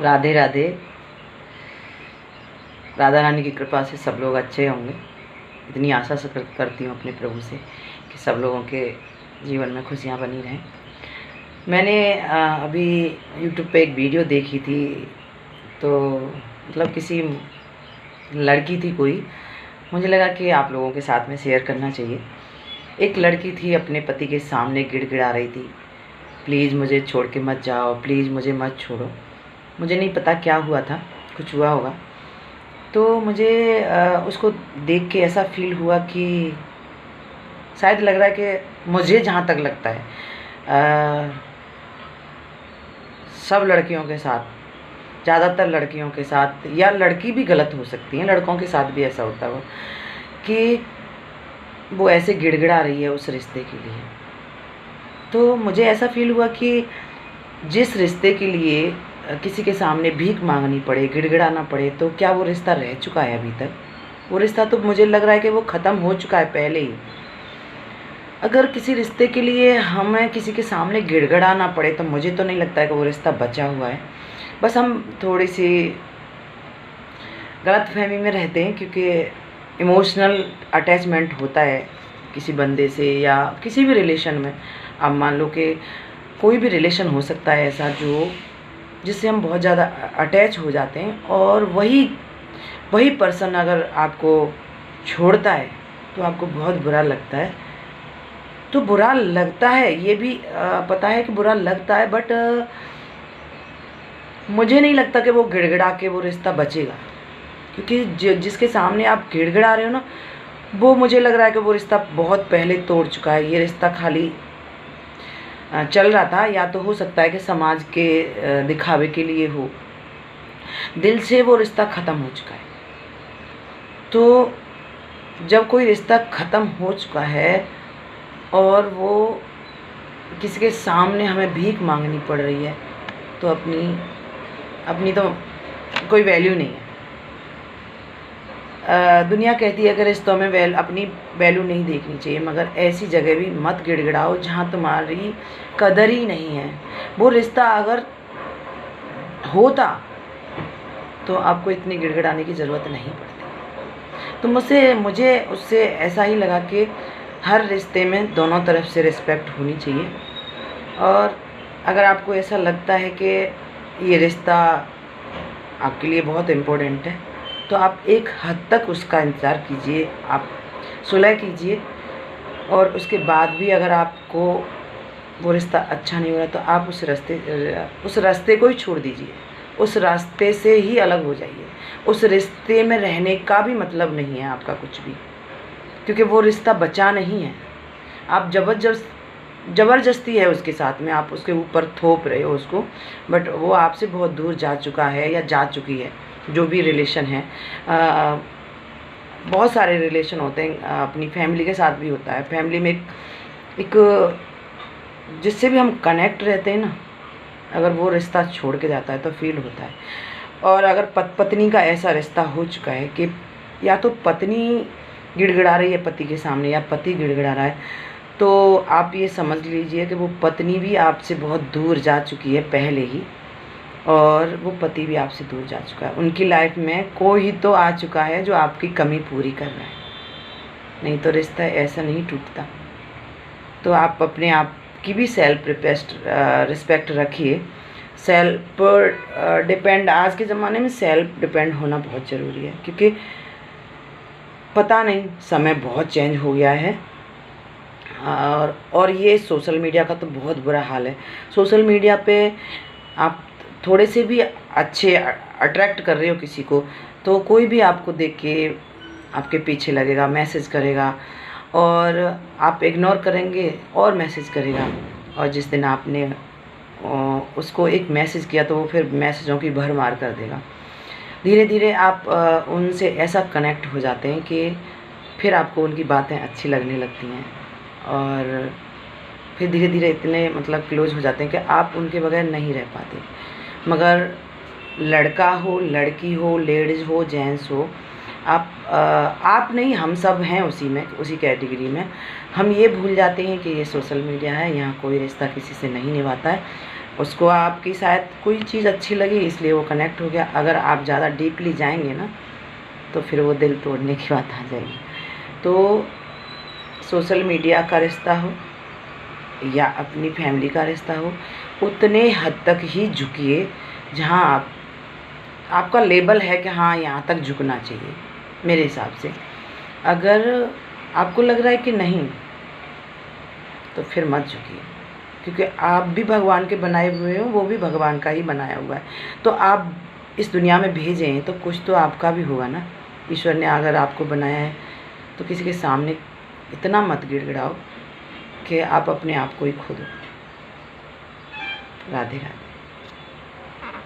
राधे राधे। राधा रानी की कृपा से सब लोग अच्छे होंगे। इतनी आशा से करती हूँ अपने प्रभु से कि सब लोगों के जीवन में खुशियाँ बनी रहें। मैंने अभी YouTube पे एक वीडियो देखी थी, तो मतलब किसी लड़की थी कोई, मुझे लगा कि आप लोगों के साथ में शेयर करना चाहिए। एक लड़की थी, अपने पति के सामने गिड़गिड़ा रही थी, प्लीज़ मुझे छोड़ के मत जाओ, प्लीज़ मुझे मत छोड़ो। मुझे नहीं पता क्या हुआ था, कुछ हुआ होगा। तो मुझे उसको देख के ऐसा फील हुआ कि शायद लग रहा है कि मुझे जहाँ तक लगता है सब लड़कियों के साथ, ज़्यादातर लड़कियों के साथ, या लड़की भी गलत हो सकती हैं, लड़कों के साथ भी ऐसा होता हो कि वो ऐसे गिड़गिड़ा रही है उस रिश्ते के लिए। तो मुझे ऐसा फील हुआ कि जिस रिश्ते के लिए किसी के सामने भीख मांगनी पड़े, गिड़गिड़ाना पड़े, तो क्या वो रिश्ता रह चुका है अभी तक? वो रिश्ता तो मुझे लग रहा है कि वो ख़त्म हो चुका है पहले ही। अगर किसी रिश्ते के लिए हमें किसी के सामने गिड़गिड़ाना पड़े तो मुझे तो नहीं लगता है कि वो रिश्ता बचा हुआ है। बस हम थोड़ी सी गलतफहमी में रहते हैं, क्योंकि इमोशनल अटैचमेंट होता है किसी बंदे से या किसी भी रिलेशन में। अब मान लो कि कोई भी रिलेशन हो सकता है ऐसा जिससे हम बहुत ज़्यादा अटैच हो जाते हैं, और वही पर्सन अगर आपको छोड़ता है तो आपको बहुत बुरा लगता है। तो बुरा लगता है, ये भी पता है कि बुरा लगता है, बट मुझे नहीं लगता कि वो गिड़गिड़ा के वो रिश्ता बचेगा। क्योंकि जिसके सामने आप गिड़गिड़ा रहे हो ना, वो मुझे लग रहा है कि वो रिश्ता बहुत पहले तोड़ चुका है। ये रिश्ता खाली चल रहा था, या तो हो सकता है कि समाज के दिखावे के लिए हो। दिल से वो रिश्ता ख़त्म हो चुका है। तो जब कोई रिश्ता ख़त्म हो चुका है और वो किसी के सामने हमें भीख मांगनी पड़ रही है, तो अपनी तो कोई वैल्यू नहीं है। दुनिया कहती है कि रिश्तों में अपनी वैल्यू नहीं देखनी चाहिए, मगर ऐसी जगह भी मत गिड़गिड़ाओ जहाँ तुम्हारी कदर ही नहीं है। वो रिश्ता अगर होता तो आपको इतनी गिड़गिड़ाने की ज़रूरत नहीं पड़ती। तो मुझे उससे ऐसा ही लगा कि हर रिश्ते में दोनों तरफ से रिस्पेक्ट होनी चाहिए। और अगर आपको ऐसा लगता है कि ये रिश्ता आपके लिए बहुत इम्पोर्टेंट है, तो आप एक हद तक उसका इंतज़ार कीजिए, आप सुलह कीजिए, और उसके बाद भी अगर आपको वो रिश्ता अच्छा नहीं हो रहा तो आप उस रास्ते को ही छोड़ दीजिए, उस रास्ते से ही अलग हो जाइए। उस रिश्ते में रहने का भी मतलब नहीं है आपका कुछ भी, क्योंकि वो रिश्ता बचा नहीं है। आप ज़बरदस्ती है उसके साथ में, आप उसके ऊपर थोप रहे हो उसको, बट वो आपसे बहुत दूर जा चुका है या जा चुकी है। जो भी रिलेशन है, बहुत सारे रिलेशन होते हैं, अपनी फैमिली के साथ भी होता है। फैमिली में एक जिससे भी हम कनेक्ट रहते हैं ना, अगर वो रिश्ता छोड़ के जाता है तो फील होता है। और अगर पत्नी का ऐसा रिश्ता हो चुका है कि या तो पत्नी गिड़गिड़ा रही है पति के सामने या पति गिड़गिड़ा रहा है, तो आप ये समझ लीजिए कि वो पत्नी भी आपसे बहुत दूर जा चुकी है पहले ही, और वो पति भी आपसे दूर जा चुका है। उनकी लाइफ में कोई तो आ चुका है जो आपकी कमी पूरी कर रहा है, नहीं तो रिश्ता ऐसा नहीं टूटता। तो आप अपने आप की भी सेल्फ रिस्पेक्ट रखिए। सेल्फ डिपेंड, आज के ज़माने में सेल्फ डिपेंड होना बहुत ज़रूरी है, क्योंकि पता नहीं, समय बहुत चेंज हो गया है। और ये सोशल मीडिया का तो बहुत बुरा हाल है। सोशल मीडिया पे आप थोड़े से भी अच्छे अट्रैक्ट कर रहे हो किसी को, तो कोई भी आपको देख के आपके पीछे लगेगा, मैसेज करेगा, और आप इग्नोर करेंगे और मैसेज करेगा। और जिस दिन आपने उसको एक मैसेज किया तो वो फिर मैसेजों की भरमार कर देगा। धीरे धीरे आप उनसे ऐसा कनेक्ट हो जाते हैं कि फिर आपको उनकी बातें अच्छी लगने लगती हैं, और फिर धीरे धीरे इतने मतलब क्लोज हो जाते हैं कि आप उनके बगैर नहीं रह पाते। मगर लड़का हो, लड़की हो, लेडीज़ हो, जेंट्स हो, आप नहीं, हम सब हैं उसी कैटेगरी में। हम ये भूल जाते हैं कि ये सोशल मीडिया है, यहाँ कोई रिश्ता किसी से नहीं निभाता है। उसको आपकी शायद कोई चीज़ अच्छी लगी इसलिए वो कनेक्ट हो गया। अगर आप ज़्यादा डीपली जाएंगे ना तो फिर वो दिल तोड़ने की बात आ जाएगी। तो सोशल मीडिया का रिश्ता हो या अपनी फैमिली का रिश्ता हो, उतने हद तक ही झुकिए जहाँ आपका लेबल है कि हाँ यहाँ तक झुकना चाहिए। मेरे हिसाब से अगर आपको लग रहा है कि नहीं तो फिर मत झुकिए, क्योंकि आप भी भगवान के बनाए हुए हो, वो भी भगवान का ही बनाया हुआ है। तो आप इस दुनिया में भेजे हैं तो कुछ तो आपका भी होगा ना। ईश्वर ने अगर आपको बनाया है तो किसी के सामने इतना मत गिड़गिड़ाओ कि आप अपने आप को ही खो दो। राधे राधे।